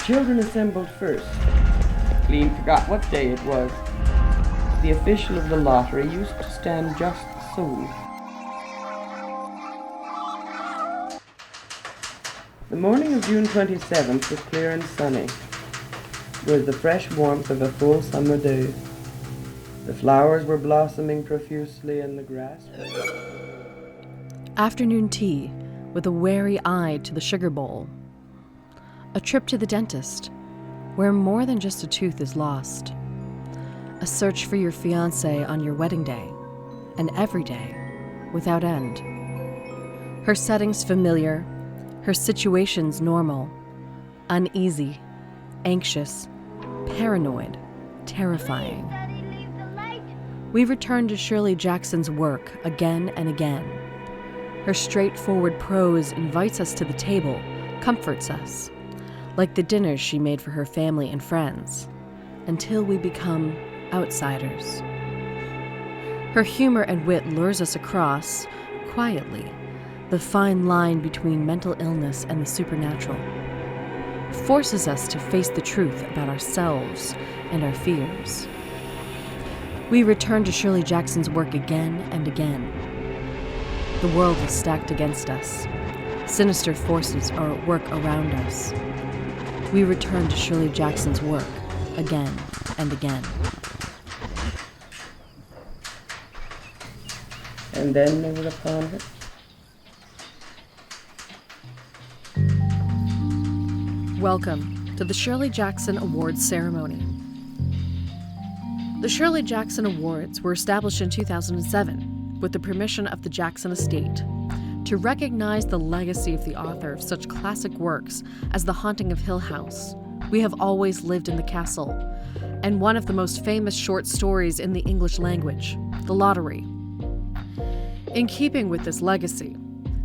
children assembled first. Clean forgot what day it was. The official of the lottery used to stand just so. The morning of June 27th was clear and sunny, with the fresh warmth of a full summer day. The flowers were blossoming profusely in the grass. Afternoon tea with a wary eye to the sugar bowl. A trip to the dentist, where more than just a tooth is lost. A search for your fiancé on your wedding day, and every day, without end. Her settings familiar, her situations normal, uneasy, anxious, paranoid, terrifying. We return to Shirley Jackson's work again and again. Her straightforward prose invites us to the table, comforts us, like the dinners she made for her family and friends, until we become outsiders. Her humor and wit lures us across, quietly, the fine line between mental illness and the supernatural, forces us to face the truth about ourselves and our fears. We return to Shirley Jackson's work again and again. The world is stacked against us. Sinister forces are at work around us. We return to Shirley Jackson's work again and again. And then they were upon her. Welcome to the Shirley Jackson Awards ceremony. The Shirley Jackson Awards were established in 2007 with the permission of the Jackson estate to recognize the legacy of the author of such classic works as The Haunting of Hill House, We Have Always Lived in the Castle, and one of the most famous short stories in the English language, The Lottery. In keeping with this legacy,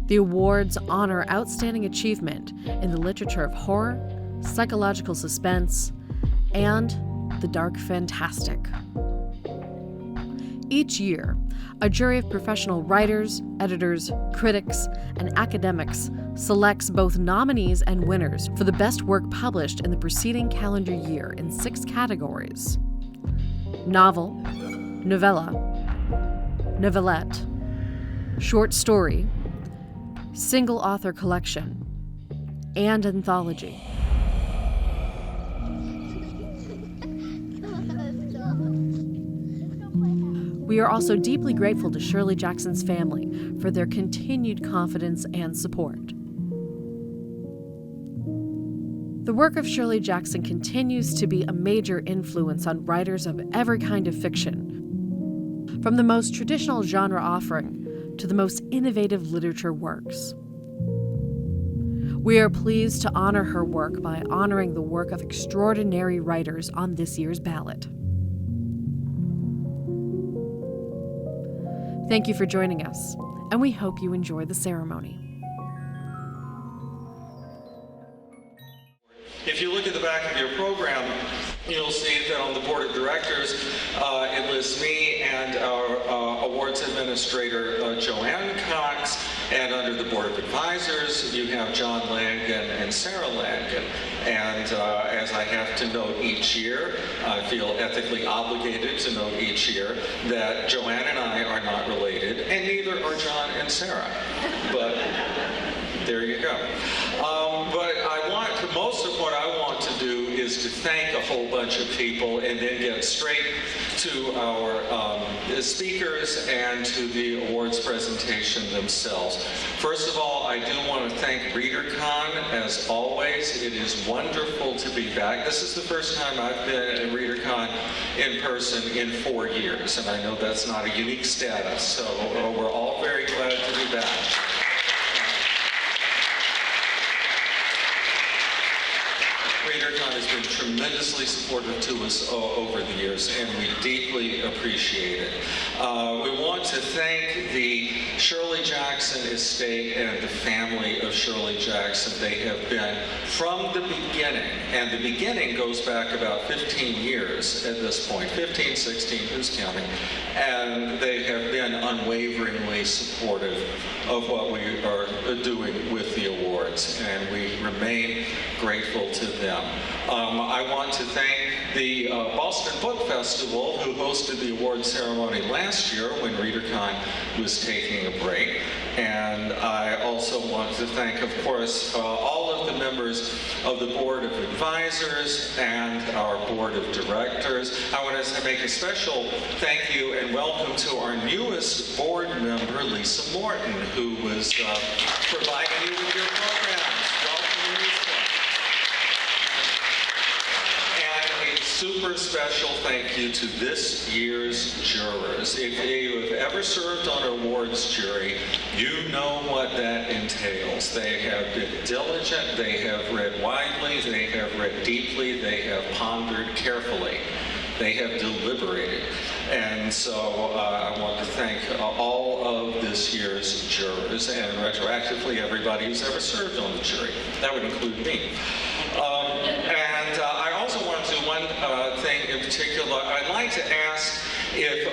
the awards honor outstanding achievement in the literature of horror, psychological suspense, and the dark fantastic. Each year, a jury of professional writers, editors, critics, and academics selects both nominees and winners for the best work published in the preceding calendar year in 6 categories: novel, novella, novelette, short story, single author collection, and anthology. We are also deeply grateful to Shirley Jackson's family for their continued confidence and support. The work of Shirley Jackson continues to be a major influence on writers of every kind of fiction, from the most traditional genre offering to the most innovative literature works. We are pleased to honor her work by honoring the work of extraordinary writers on this year's ballot. Thank you for joining us, and we hope you enjoy the ceremony. If you look at the back of your program, you'll see that on the board of directors, it lists me and our awards administrator, Joanne Cox, and under the board of advisors, you have John Langan and Sarah Langan. And as I have to note each year, I feel ethically obligated to note each year that Joanne and I are not related, and neither are John and Sarah. But there you go. Most of what I want to do is to thank a whole bunch of people and then get straight to our speakers and to the awards presentation themselves. First of all, I do want to thank Readercon, as always. It is wonderful to be back. This is the first time I've been at Readercon in person in 4 years, and I know that's not a unique status, so we're all very glad to be back. Readercon has been tremendously supportive to us over the years, and we deeply appreciate it. We want to thank the Shirley Jackson estate and the family of Shirley Jackson. They have been from the beginning, and the beginning goes back about 15 years at this point, 15, 16, who's counting? And they have been unwaveringly supportive of what we are doing with the award. awards, and we remain grateful to them. I want to thank the Boston Book Festival, who hosted the award ceremony last year when Readercon was taking a break. And I also want to thank, of course, all of the members of the Board of Advisors and our Board of Directors. I want to make a special thank you and welcome to our newest board member, Lisa Morton, who was providing you with your programs. Welcome, Lisa. And a super special thank you to this year's jurors. If you have ever served on an awards jury, you know what that entails. They have been diligent, they have read widely, they have read deeply, they have pondered carefully, they have deliberated. And so I want to thank all of this year's jurors, and retroactively everybody who's ever served on the jury. That would include me. And I also want to do one thing in particular. I'd like to ask if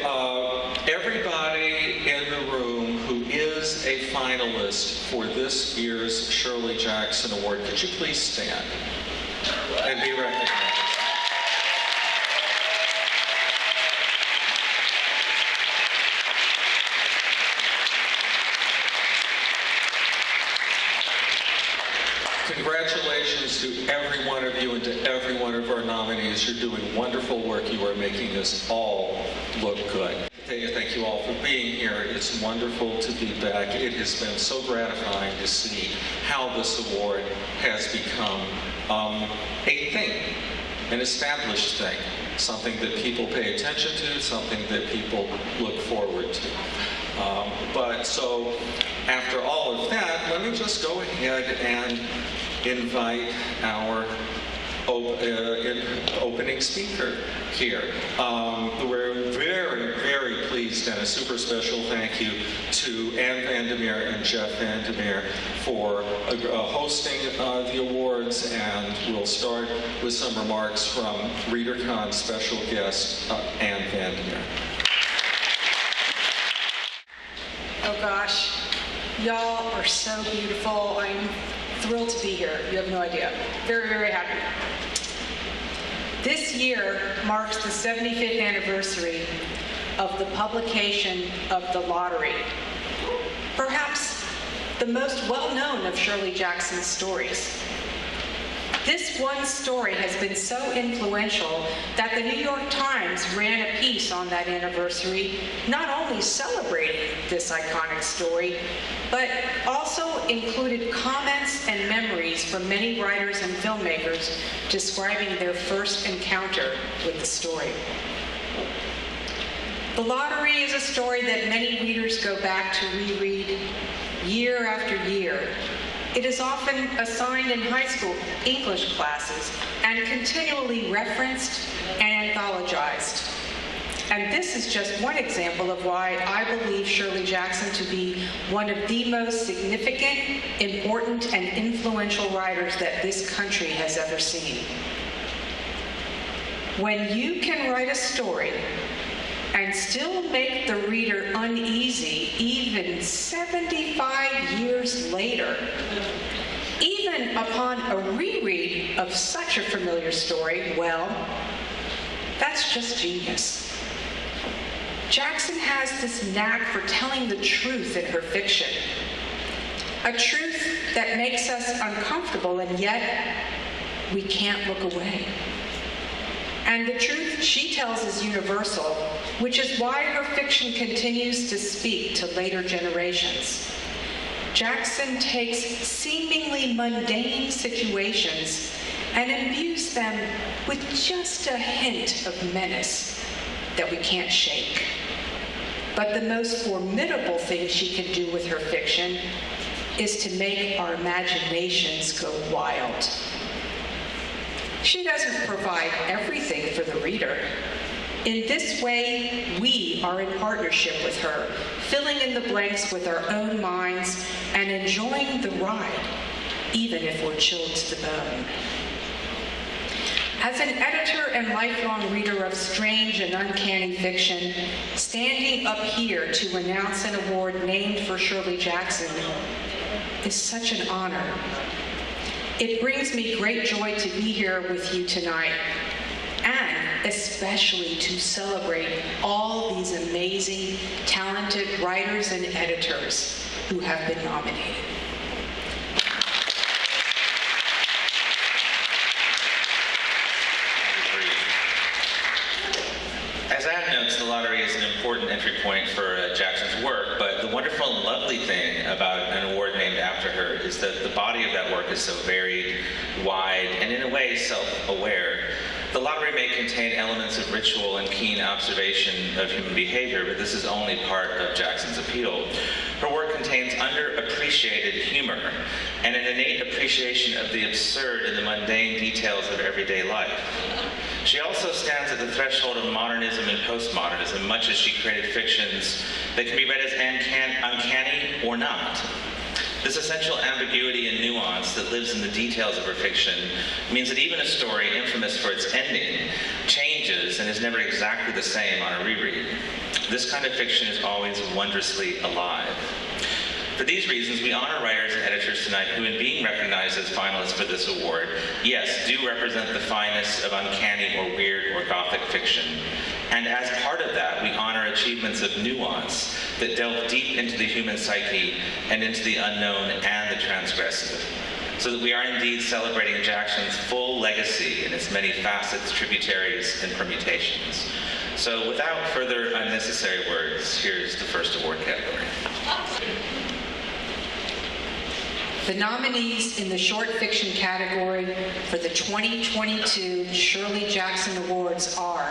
everybody in the room who is a finalist for this year's Shirley Jackson Award, could you please stand and be recognized? Congratulations to every one of you and to every one of our nominees. You're doing wonderful work. You are making us all look good. Thank you all for being here. It's wonderful to be back. It has been so gratifying to see how this award has become a thing, an established thing, something that people pay attention to, something that people look forward to. But so after all of that, let me just go ahead and invite our opening speaker here. We're very, very pleased, and a super special thank you to Ann VanderMeer and Jeff VanderMeer for hosting the awards, and we'll start with some remarks from Readercon special guest Ann VanderMeer. Oh gosh, y'all are so beautiful. I'm thrilled to be here. You have no idea. Very, very happy. This year marks the 75th anniversary of the publication of The Lottery, perhaps the most well-known of Shirley Jackson's stories. This one story has been so influential that the New York Times ran a piece on that anniversary, not only celebrating this iconic story, but also included comments and memories from many writers and filmmakers describing their first encounter with the story. The Lottery is a story that many readers go back to reread year after year. It is often assigned in high school English classes and continually referenced and anthologized. And this is just one example of why I believe Shirley Jackson to be one of the most significant, important, and influential writers that this country has ever seen. When you can write a story and still make the reader uneasy even 75 years later, even upon a reread of such a familiar story, well, that's just genius. Jackson has this knack for telling the truth in her fiction, a truth that makes us uncomfortable, and yet we can't look away. And the truth she tells is universal, which is why her fiction continues to speak to later generations. Jackson takes seemingly mundane situations and imbues them with just a hint of menace that we can't shake. But the most formidable thing she can do with her fiction is to make our imaginations go wild. She doesn't provide everything for the reader. In this way, we are in partnership with her, filling in the blanks with our own minds and enjoying the ride, even if we're chilled to the bone. As an editor and lifelong reader of strange and uncanny fiction, standing up here to announce an award named for Shirley Jackson is such an honor. It brings me great joy to be here with you tonight, and especially to celebrate all these amazing, talented writers and editors who have been nominated. As Ann notes, the lottery is an important entry point for Jackson's work, but the wonderful and lovely thing about an award named after her is that the body of that work is so varied, wide, and in a way self-aware. The lottery may contain elements of ritual and keen observation of human behavior, but this is only part of Jackson's appeal. Her work contains underappreciated humor and an innate appreciation of the absurd and the mundane details of everyday life. She also stands at the threshold of modernism and postmodernism, much as she created fictions that can be read as uncanny or not. This essential ambiguity and nuance that lives in the details of her fiction means that even a story infamous for its ending changes and is never exactly the same on a reread. This kind of fiction is always wondrously alive. For these reasons, we honor writers and editors tonight who, in being recognized as finalists for this award, yes, do represent the finest of uncanny or weird or gothic fiction. And as part of that, we honor achievements of nuance that delve deep into the human psyche and into the unknown and the transgressive, so that we are indeed celebrating Jackson's full legacy in its many facets, tributaries, and permutations. So without further unnecessary words, here's the first award category. The nominees in the short fiction category for the 2022 Shirley Jackson Awards are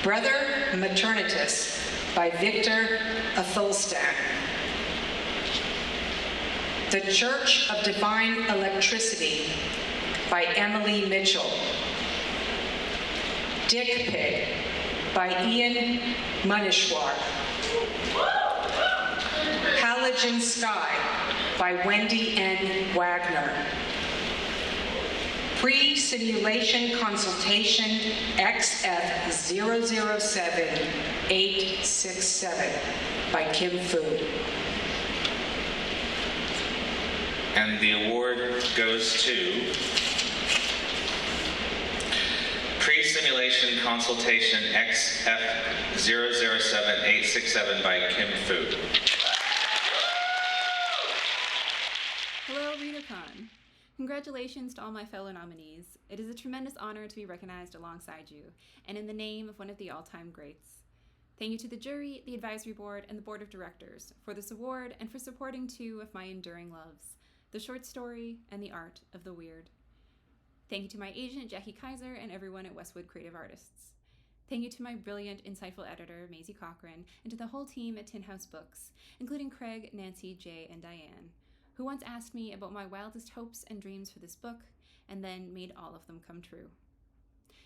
Brother Maternitus by Victor Athelstan, The Church of Divine Electricity by Emily Mitchell, Dick Pig by Ian Munishwar, Halogen Sky by Wendy N. Wagner, Pre-Simulation Consultation XF007867 by Kim Fu. And the award goes to Pre-Simulation Consultation XF007867 by Kim Fu. Hello, Readercon. Congratulations to all my fellow nominees. It is a tremendous honor to be recognized alongside you, and in the name of one of the all-time greats. Thank you to the jury, the advisory board, and the board of directors for this award and for supporting two of my enduring loves, the short story and the art of the weird. Thank you to my agent, Jackie Kaiser, and everyone at Westwood Creative Artists. Thank you to my brilliant, insightful editor, Maisie Cochran, and to the whole team at Tin House Books, including Craig, Nancy, Jay, and Diane, who once asked me about my wildest hopes and dreams for this book, and then made all of them come true.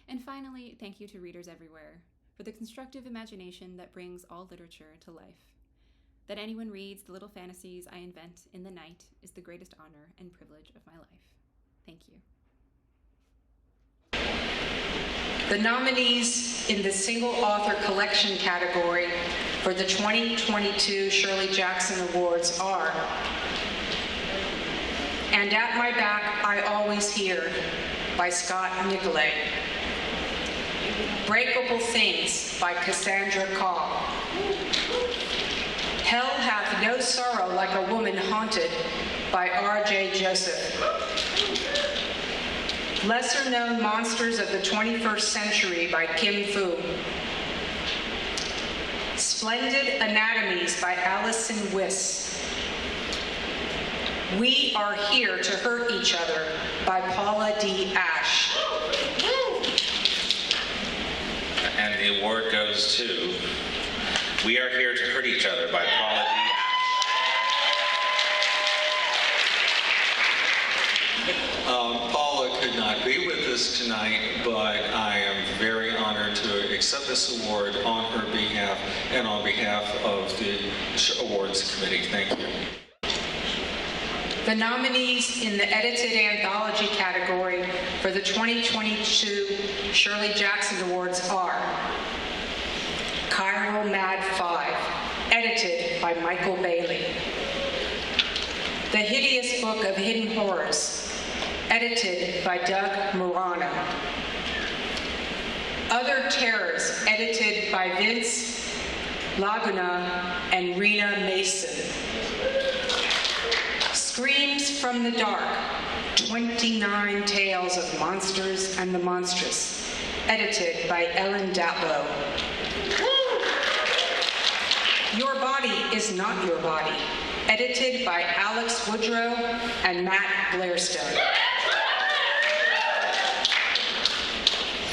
And finally, thank you to readers everywhere for the constructive imagination that brings all literature to life. That anyone reads the little fantasies I invent in the night is the greatest honor and privilege of my life. Thank you. The nominees in the single author collection category for the 2022 Shirley Jackson Awards are And At My Back I Always Hear by Scott Nicolay, Breakable Things by Cassandra Cobb, Hell Hath No Sorrow Like a Woman Haunted by R.J. Joseph, Lesser Known Monsters of the 21st Century by Kim Fu, Splendid Anatomies by Allison Wiss, We Are Here to Hurt Each Other by Paula D. Ashe. And the award goes to We Are Here to Hurt Each Other by Paula D. Paula could not be with us tonight, but I am very honored to accept this award on her behalf and on behalf of the awards committee. Thank you. The nominees in the Edited Anthology category for the 2022 Shirley Jackson Awards are Chiral Mad 5, edited by Michael Bailey, The Hideous Book of Hidden Horrors, edited by Doug Murano. Other Terrors, edited by Vince Laguna and Rena Mason. Screams from the Dark, 29 Tales of Monsters and the Monstrous, edited by Ellen Datlow. Your Body is Not Your Body, edited by Alex Woodrow and Matt Blairstone.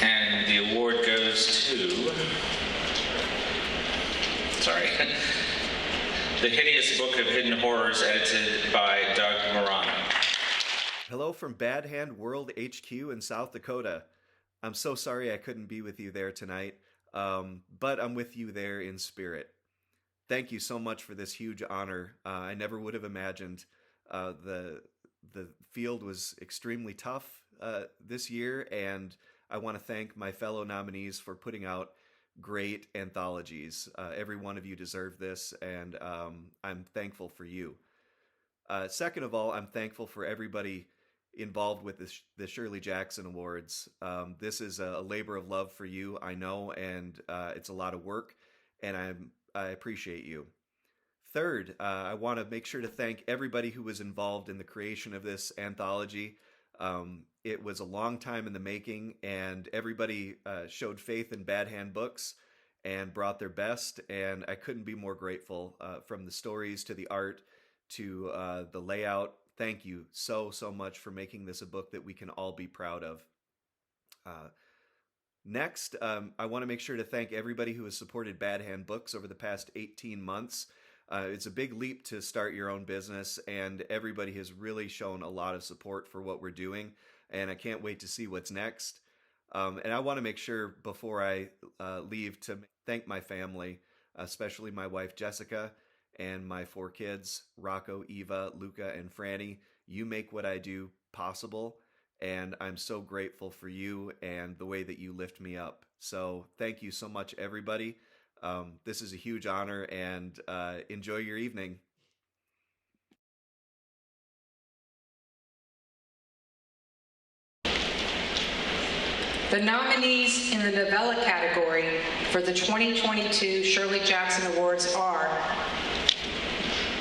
And the award goes to, The Hideous Book of Hidden Horrors, edited by Doug Murano. Hello from Bad Hand World HQ in South Dakota. I'm so sorry I couldn't be with you there tonight, but I'm with you there in spirit. Thank you so much for this huge honor. I never would have imagined. The field was extremely tough this year, and I want to thank my fellow nominees for putting out great anthologies. Every one of you deserve this, and I'm thankful for you. Second of all, I'm thankful for everybody involved with the Shirley Jackson Awards. This is a labor of love for you, I know, and it's a lot of work, and I appreciate you. Third, I want to make sure to thank everybody who was involved in the creation of this anthology. It was a long time in the making, and everybody showed faith in Bad Hand Books and brought their best, and I couldn't be more grateful. From the stories to the art to the layout, thank you so much for making this a book that we can all be proud of. Next, I want to make sure to thank everybody who has supported Bad Hand Books over the past 18 months. It's a big leap to start your own business, and everybody has really shown a lot of support for what we're doing, and I can't wait to see what's next. And I want to make sure before I leave to thank my family, especially my wife Jessica and my 4 kids, Rocco, Eva, Luca, and Franny. You make what I do possible, and I'm so grateful for you and the way that you lift me up. So thank you so much, everybody. This is a huge honor, and enjoy your evening. The nominees in the Novella category for the 2022 Shirley Jackson Awards are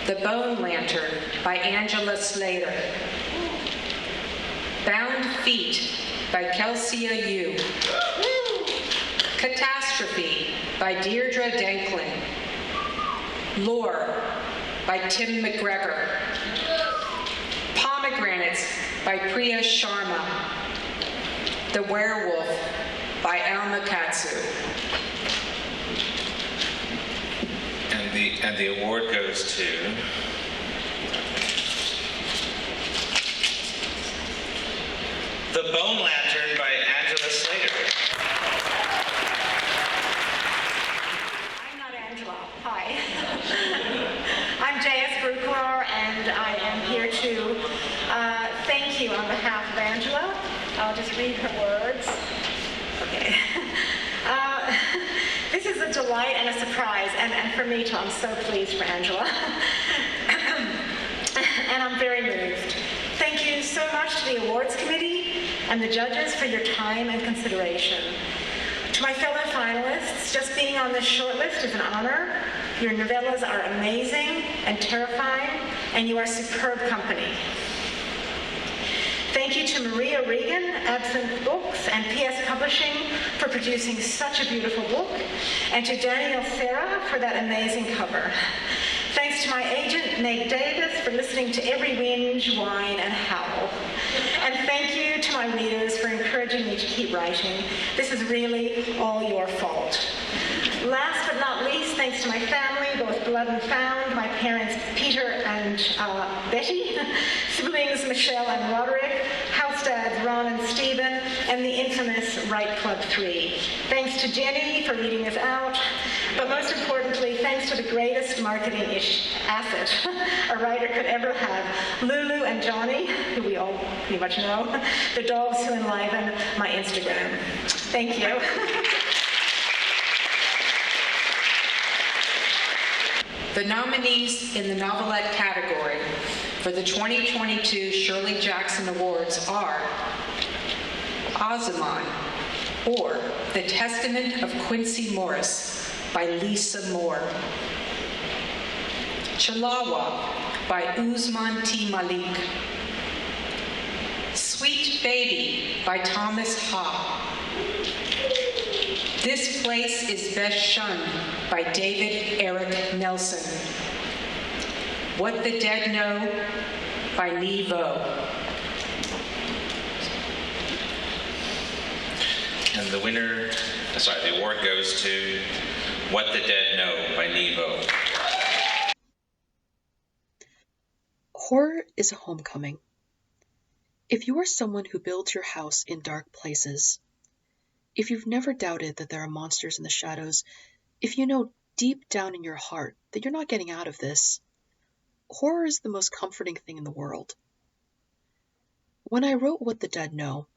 The Bone Lantern by Angela Slater, Bound Feet by Kelsia Yu, Catastrophe by Deirdre Denklin, Lore by Tim McGregor, Pomegranates by Priya Sharma, The Werewolf by Alma Katsu. And the award goes to The Bone Lantern by Angela Slater. I'm not Angela. Hi. I'm J.S. Bruckler, and I am here to thank you on behalf of Angela. I'll just read her words. Okay. This is a delight and a surprise, and for me too. I'm so pleased for Angela. And I'm very moved. Thank you so much to the awards committee and the judges for your time and consideration. To my fellow finalists, just being on this shortlist is an honor. Your novellas are amazing and terrifying, and you are superb company. Thank you to Maria Regan, Absinthe Books, and PS Publishing for producing such a beautiful book, and to Daniel Serra for that amazing cover. Thanks to my agent, Meg Davis, for listening to every whinge, whine, and howl. And thank you to my readers for encouraging me to keep writing. This is really all your fault. Last but not least, thanks to my family, both blood and found, my parents Peter and Betty, siblings Michelle and Roderick, house dads Ron and Stephen, and the infamous Write Club 3. Thanks to Jenny for reading us out, but most importantly, thanks to the greatest marketing-ish asset a writer could ever have, Lulu and Johnny, who we all pretty much know, the dogs who enliven my Instagram. Thank you. The nominees in the Novelette category for the 2022 Shirley Jackson Awards are Ozyman, or The Testament of Quincy Morris by Lisa Moore. Chilawa by Usman T. Malik. Sweet Baby by Thomas Ha. This Place is Best Shunned by David Eric Nelson. What the Dead Know by Nevo. And the award goes to What the Dead Know by Nevo. Horror is a homecoming. If you are someone who builds your house in dark places, if you've never doubted that there are monsters in the shadows, if you know deep down in your heart that you're not getting out of this, horror is the most comforting thing in the world. When I wrote What the Dead Know,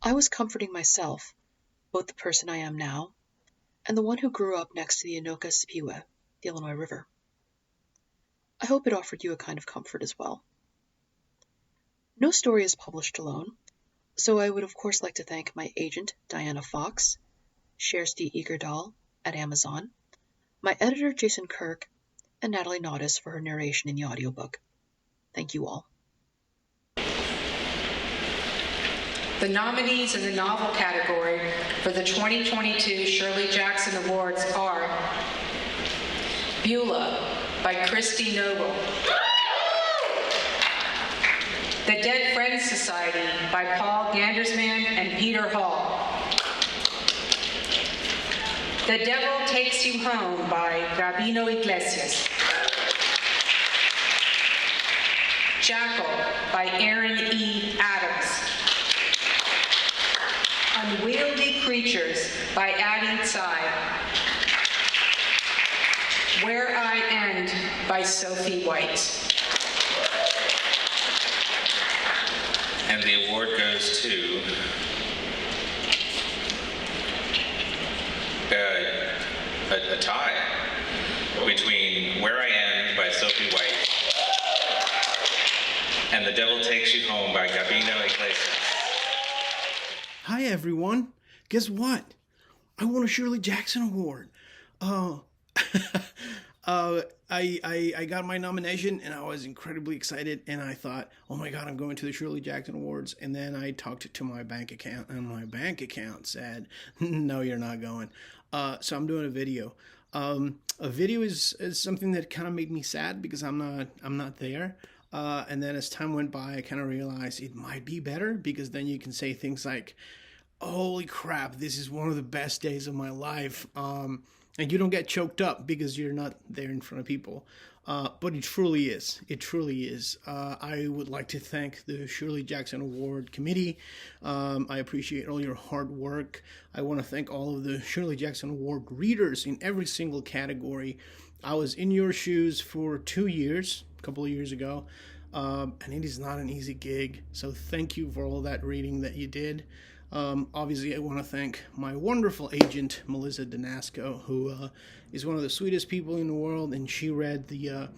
I was comforting myself, both the person I am now and the one who grew up next to the Anoka-Sipiwe, the Illinois River. I hope it offered you a kind of comfort as well. No story is published alone, so I would of course like to thank my agent, Diana Fox, Shersty Eagerdahl at Amazon, my editor, Jason Kirk, and Natalie Naudis for her narration in the audiobook. Thank you all. The nominees in the novel category for the 2022 Shirley Jackson Awards are Beulah by Christy Noble, The Dead Friends Society by Paul Gandersman and Peter Hall, The Devil Takes You Home by Rabino Iglesias, Jackal by Aaron E. Adams, Unwieldy Creatures by Addie Tsai, Where I End by Sophie White. And the award goes to a tie between Where I End by Sophie White and The Devil Takes You Home by Gabino Iglesias. Hi everyone. Guess what? I won a Shirley Jackson Award. I got my nomination and I was incredibly excited and I thought, oh my God, I'm going to the Shirley Jackson Awards. And then I talked to my bank account and my bank account said, no, you're not going. So I'm doing a video. A video is something that kind of made me sad because I'm not there. And then as time went by, I kind of realized it might be better because then you can say things like, holy crap, this is one of the best days of my life. And you don't get choked up because you're not there in front of people. But it truly is. It truly is. I would like to thank the Shirley Jackson Award Committee. I appreciate all your hard work. I want to thank all of the Shirley Jackson Award readers in every single category. I was in your shoes for 2 years, a couple of years ago, and it is not an easy gig. So thank you for all that reading that you did. Obviously, I want to thank my wonderful agent, Melissa Danasco, who is one of the sweetest people in the world, and she read the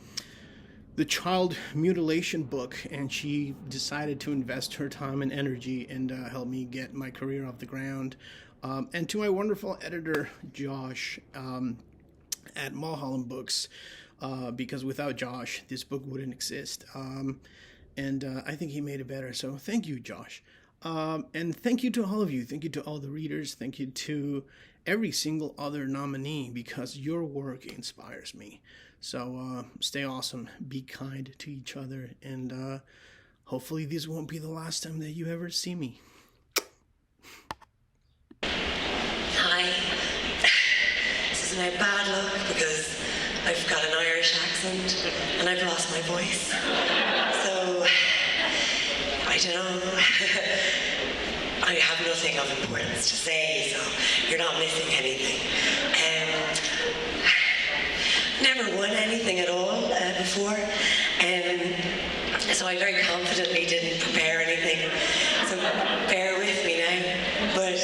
child mutilation book, and she decided to invest her time and energy and help me get my career off the ground. And to my wonderful editor, Josh, at Mulholland Books, because without Josh, this book wouldn't exist. And I think he made it better, so thank you, Josh. And thank you to all of you. Thank you to all the readers. Thank you to every single other nominee because your work inspires me. So stay awesome, be kind to each other, and hopefully this won't be the last time that you ever see me. Hi. This is now bad luck because I've got an Irish accent and I've lost my voice. So I don't know. I have nothing of importance to say, so you're not missing anything. Never won anything at all before, so I very confidently didn't prepare anything. So bear with me now. But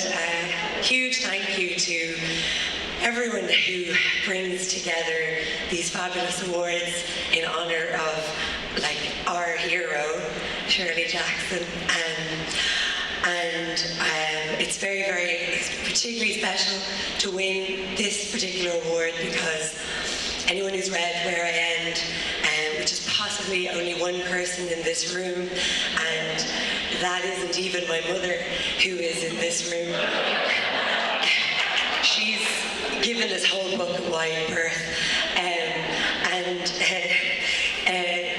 huge thank you to everyone who brings together these fabulous awards in honor of our hero, Shirley Jackson, and it's it's particularly special to win this particular award because anyone who's read Where I End, which is possibly only one person in this room, and that isn't even my mother, who is in this room. She's given this whole book a wide berth,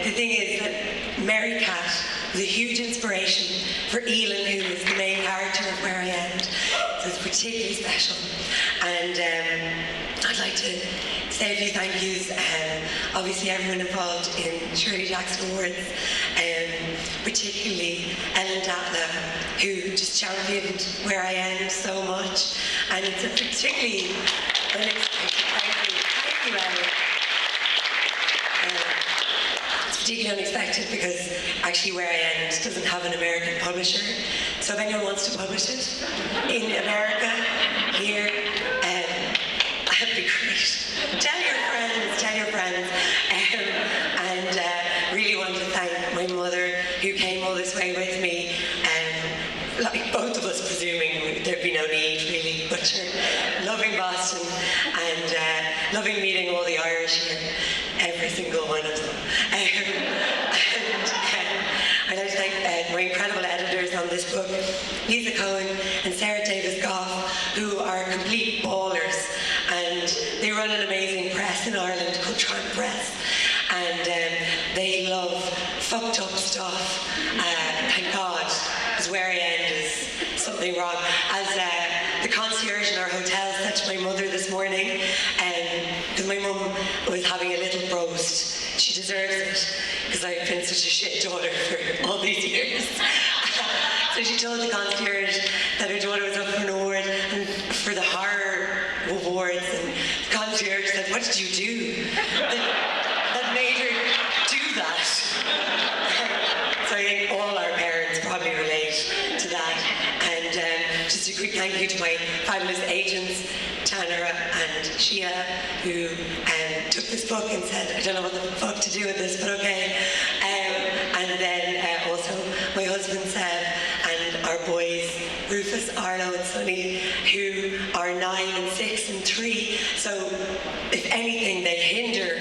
the thing is that Mary Cat was a huge inspiration for Elin, who is the main character of Where I End, so it's particularly special. And I'd like to say a few thank yous. Obviously everyone involved in Shirley Jackson Awards, particularly Ellen Datla, who just championed Where I End so much, and it's a particularly unexpected thank you Ellen. It's particularly unexpected because actually Where I End doesn't have an American publisher, so if anyone wants to publish it in America, here, that'd be great. Tell your friends. And really want to thank my mother, who came all this way with me, like both of us presuming there'd be no need really, but loving Boston and loving meeting all the Irish here, every single one of them. I'd like to thank my incredible editors on this book, Lisa Cohen and Sarah Davis-Goff, who are complete ballers, and they run an amazing press in Ireland called Trump Press, and they love fucked up stuff. Thank God, because Where I End is something wrong. As the concierge in our hotel said to my mother this morning, because my mum was having a little roast. She deserves it, because I've been such a shit daughter for all these years. So she told the concierge that her daughter was up for an award for the horror awards, and the concierge said, "What did you do that made her do that?" So I think all our parents probably relate to that. And just a quick thank you to my fabulous agents, Tanara and Sheila, who took this book and said, "I don't know what the fuck to do with this, but okay." And then also my husband Seb and our boys Rufus, Arlo and Sonny, who are 9 and 6 and 3. So if anything, they hinder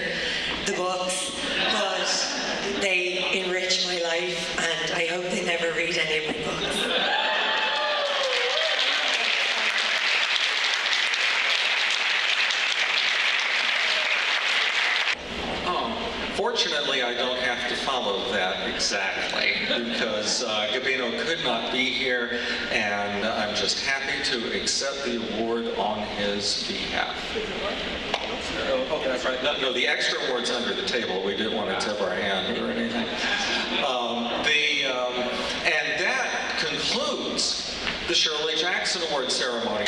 the books, but they enrich my life, and I hope they never read any of my books. Fortunately, I don't have to follow that exactly because Gabino could not be here, and I'm just happy to accept the award on his behalf. Oh, that's right. No, the extra award's under the table. We didn't want to tip our hand or anything. And that concludes the Shirley Jackson Award ceremony.